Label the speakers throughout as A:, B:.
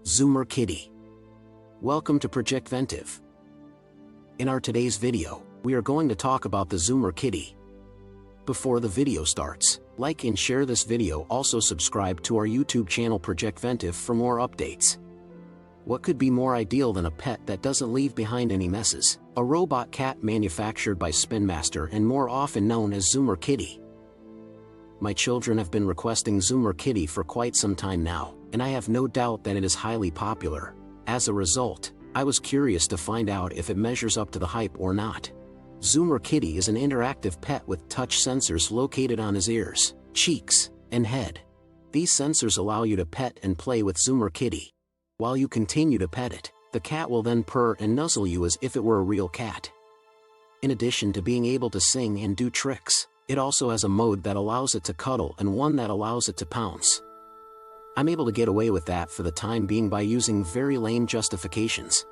A: Zoomer Kitty. Welcome to Projectventive. In our today's video, we are going to talk about the Zoomer Kitty. Before the video starts, like and share this video. Also subscribe to our YouTube channel Projectventive for more updates. What could be more ideal than a pet that doesn't leave behind any messes? A robot cat manufactured by Spin Master and more often known as Zoomer Kitty. My children have been requesting Zoomer Kitty for quite some time now, and I have no doubt that it is highly popular. As a result, I was curious to find out if it measures up to the hype or not. Zoomer Kitty is an interactive pet with touch sensors located on his ears, cheeks, and head. These sensors allow you to pet and play with Zoomer Kitty. While you continue to pet it, the cat will then purr and nuzzle you as if it were a real cat. In addition to being able to sing and do tricks, it also has a mode that allows it to cuddle and one that allows it to pounce. I'm able to get away with that for the time being by using very lame justifications.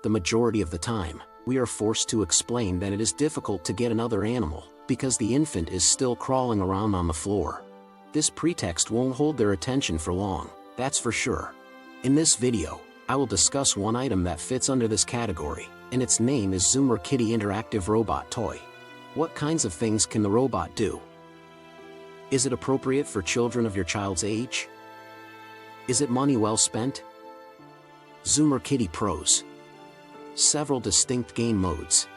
A: The majority of the time, we are forced to explain that it is difficult to get another animal, because the infant is still crawling around on the floor. This pretext won't hold their attention for long, that's for sure. In this video, I will discuss one item that fits under this category, and its name is Zoomer Kitty Interactive Robot Toy. What kinds of things can the robot do? Is it appropriate for children of your child's age? Is it money well spent? Zoomer Kitty Pros. Several distinct game modes.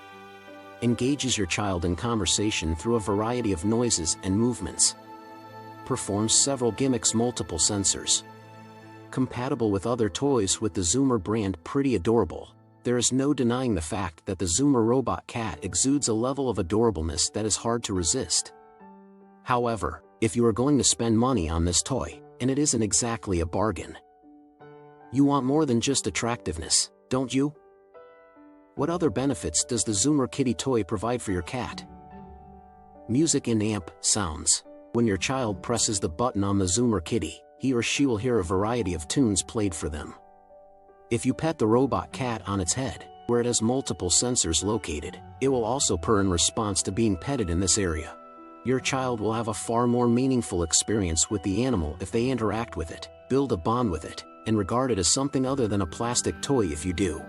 A: Engages your child in conversation through a variety of noises and movements. Performs several gimmicks, multiple sensors. Compatible with other toys with the Zoomer brand. Pretty adorable. There is no denying the fact that the Zoomer robot cat exudes a level of adorableness that is hard to resist. However, if you are going to spend money on this toy, and it isn't exactly a bargain, you want more than just attractiveness, don't you? What other benefits does the Zoomer Kitty toy provide for your cat? Music in-amp sounds. When your child presses the button on the Zoomer Kitty, he or she will hear a variety of tunes played for them. If you pet the robot cat on its head, where it has multiple sensors located, it will also purr in response to being petted in this area. Your child will have a far more meaningful experience with the animal if they interact with it, build a bond with it, and regard it as something other than a plastic toy if you do.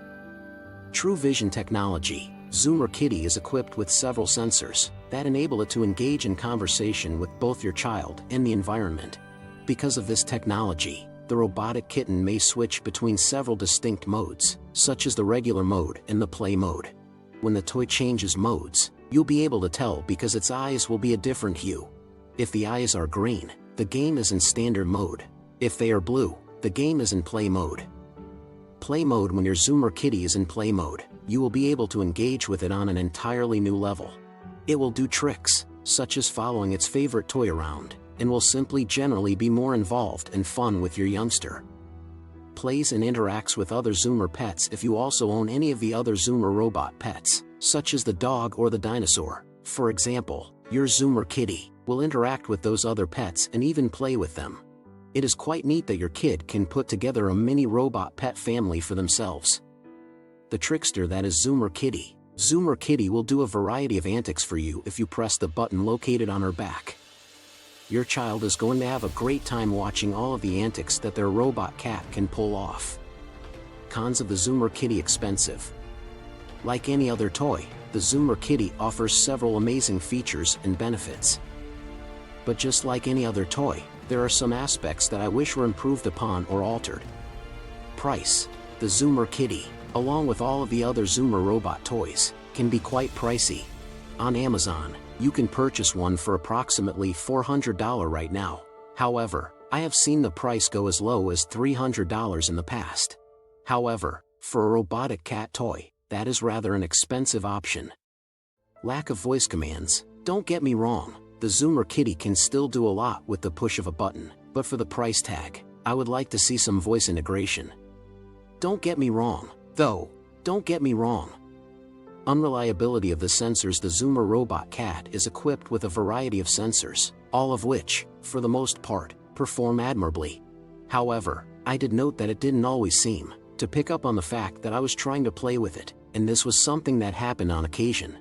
A: True Vision Technology. Zoomer Kitty is equipped with several sensors that enable it to engage in conversation with both your child and the environment. Because of this technology, the robotic kitten may switch between several distinct modes, such as the regular mode and the play mode. When the toy changes modes, you'll be able to tell because its eyes will be a different hue. If the eyes are green, the game is in standard mode. If they are blue, the game is in play mode. Play mode. When your Zoomer Kitty is in play mode, you will be able to engage with it on an entirely new level. It will do tricks, such as following its favorite toy around, and will simply generally be more involved and fun with your youngster. Plays and interacts with other Zoomer pets. If you also own any of the other Zoomer robot pets, such as the dog or the dinosaur, for example, your Zoomer Kitty will interact with those other pets and even play with them. It is quite neat that your kid can put together a mini robot pet family for themselves. The trickster that is Zoomer Kitty. Zoomer Kitty will do a variety of antics for you if you press the button located on her back. Your child is going to have a great time watching all of the antics that their robot cat can pull off. Cons of the Zoomer Kitty. Expensive. Like any other toy, the Zoomer Kitty offers several amazing features and benefits. But just like any other toy, there are some aspects that I wish were improved upon or altered. Price. The Zoomer Kitty, along with all of the other Zoomer robot toys, can be quite pricey. On Amazon, you can purchase one for approximately $400 right now. However, I have seen the price go as low as $300 in the past. However, for a robotic cat toy, that is rather an expensive option. Lack of voice commands. Don't get me wrong, the Zoomer Kitty can still do a lot with the push of a button, but for the price tag, I would like to see some voice integration. Don't get me wrong, though, don't get me wrong. Unreliability of the sensors. The Zoomer robot cat is equipped with a variety of sensors, all of which, for the most part, perform admirably. However, I did note that it didn't always seem to pick up on the fact that I was trying to play with it, and this was something that happened on occasion.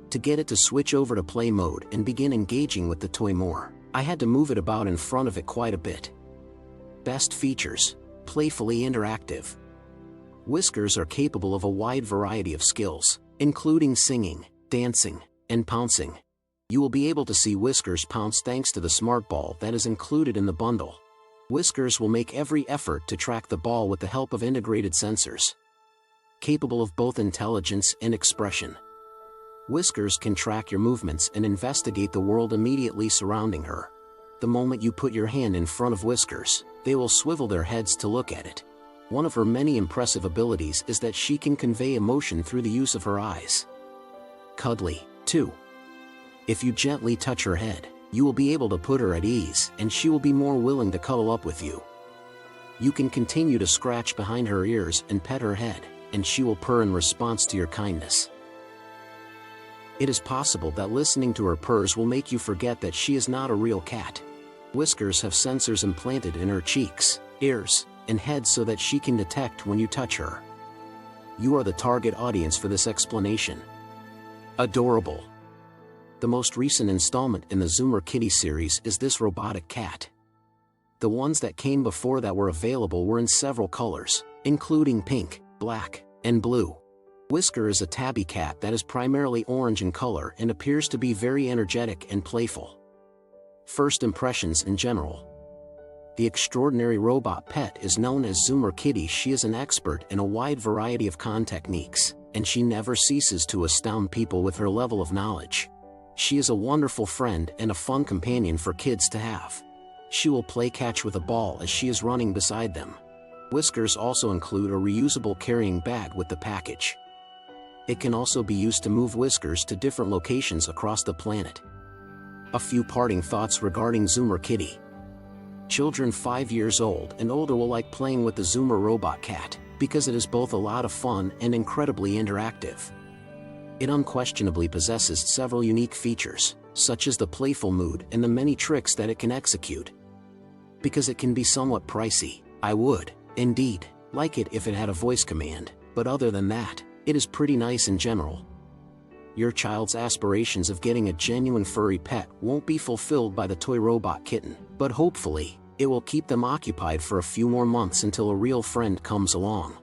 A: To get it to switch over to play mode and begin engaging with the toy more, I had to move it about in front of it quite a bit. Best features. Playfully interactive. Whiskers are capable of a wide variety of skills, including singing, dancing, and pouncing. You will be able to see Whiskers pounce thanks to the smart ball that is included in the bundle. Whiskers will make every effort to track the ball with the help of integrated sensors. Capable of both intelligence and expression. Whiskers can track your movements and investigate the world immediately surrounding her. The moment you put your hand in front of Whiskers, they will swivel their heads to look at it. One of her many impressive abilities is that she can convey emotion through the use of her eyes. Cuddly, too. If you gently touch her head, you will be able to put her at ease and she will be more willing to cuddle up with you. You can continue to scratch behind her ears and pet her head, and she will purr in response to your kindness. It is possible that listening to her purrs will make you forget that she is not a real cat. Whiskers have sensors implanted in her cheeks, ears, and head so that she can detect when you touch her. You are the target audience for this explanation. Adorable. The most recent installment in the Zoomer Kitty series is this robotic cat. The ones that came before that were available were in several colors, including pink, black, and blue. Whisker is a tabby cat that is primarily orange in color and appears to be very energetic and playful. First impressions in general. The extraordinary robot pet is known as Zoomer Kitty. She is an expert in a wide variety of con techniques, and she never ceases to astound people with her level of knowledge. She is a wonderful friend and a fun companion for kids to have. She will play catch with a ball as she is running beside them. Whiskers also include a reusable carrying bag with the package. It can also be used to move Whiskers to different locations across the planet. A few parting thoughts regarding Zoomer Kitty. Children 5 years old and older will like playing with the Zoomer robot cat, because it is both a lot of fun and incredibly interactive. It unquestionably possesses several unique features, such as the playful mood and the many tricks that it can execute. Because it can be somewhat pricey, I would, indeed, like it if it had a voice command, but other than that, it is pretty nice in general. Your child's aspirations of getting a genuine furry pet won't be fulfilled by the toy robot kitten, but hopefully, it will keep them occupied for a few more months until a real friend comes along.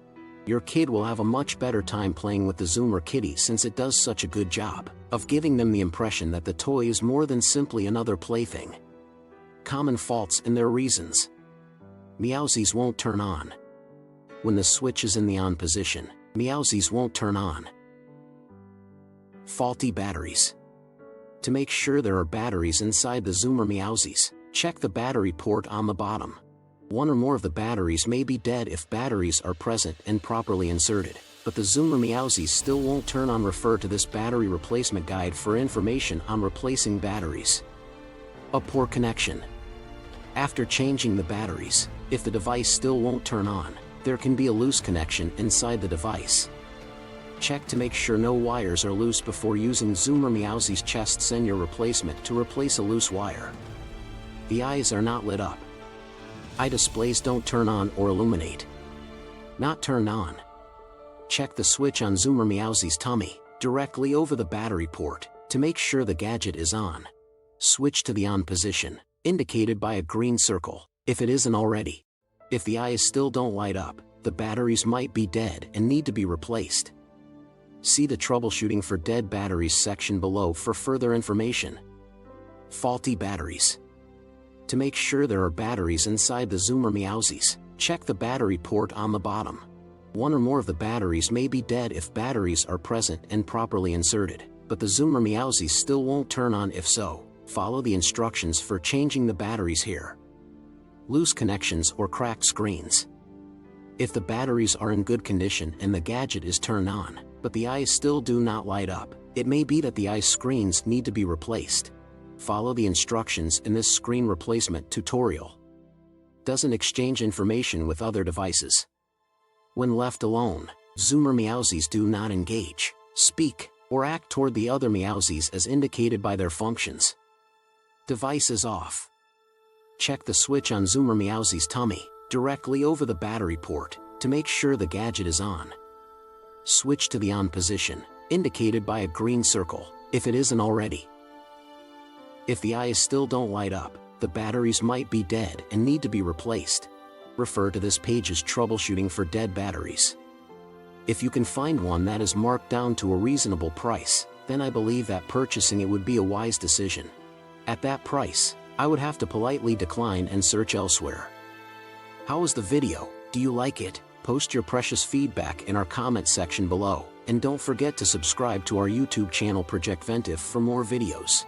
A: Your kid will have a much better time playing with the Zoomer Kitty since it does such a good job of giving them the impression that the toy is more than simply another plaything. Common faults and their reasons. Meowzies won't turn on. When the switch is in the on position, Meowzies won't turn on. Faulty batteries. To make sure there are batteries inside the Zoomer Meowzies, check the battery port on the bottom. One or more of the batteries may be dead if batteries are present and properly inserted, but the Zoomer Meowzies still won't turn on. Refer to this battery replacement guide for information on replacing batteries. A poor connection. After changing the batteries, if the device still won't turn on, there can be a loose connection inside the device. Check to make sure no wires are loose before using Zoomer Meowzies chest. Send your replacement to replace a loose wire. The eyes are not lit up. Eye displays don't turn on or illuminate. Not turned on. Check the switch on Zoomer Meowzies' tummy, directly over the battery port, to make sure the gadget is on. Switch to the on position, indicated by a green circle, if it isn't already. If the eyes still don't light up, the batteries might be dead and need to be replaced. See the troubleshooting for dead batteries section below for further information. Faulty batteries. To make sure there are batteries inside the Zoomer Meowzies, check the battery port on the bottom. One or more of the batteries may be dead if batteries are present and properly inserted, but the Zoomer Meowzies still won't turn on. If so, follow the instructions for changing the batteries here. Loose connections or cracked screens. If the batteries are in good condition and the gadget is turned on, but the eyes still do not light up, it may be that the eye screens need to be replaced. Follow the instructions in this screen replacement tutorial. Doesn't exchange information with other devices. When left alone, Zoomer Meowzies do not engage, speak, or act toward the other Meowzies as indicated by their functions. Device is off. Check the switch on Zoomer Meowzies' tummy, directly over the battery port, to make sure the gadget is on. Switch to the on position, indicated by a green circle, if it isn't already. If the eyes still don't light up, the batteries might be dead and need to be replaced. refer to this page as troubleshooting for dead batteries. If you can find one that is marked down to a reasonable price, then I believe that purchasing it would be a wise decision. At that price, I would have to politely decline and search elsewhere. How was the video? Do you like it? Post your precious feedback in our comment section below, and don't forget to subscribe to our YouTube channel Project Ventive for more videos.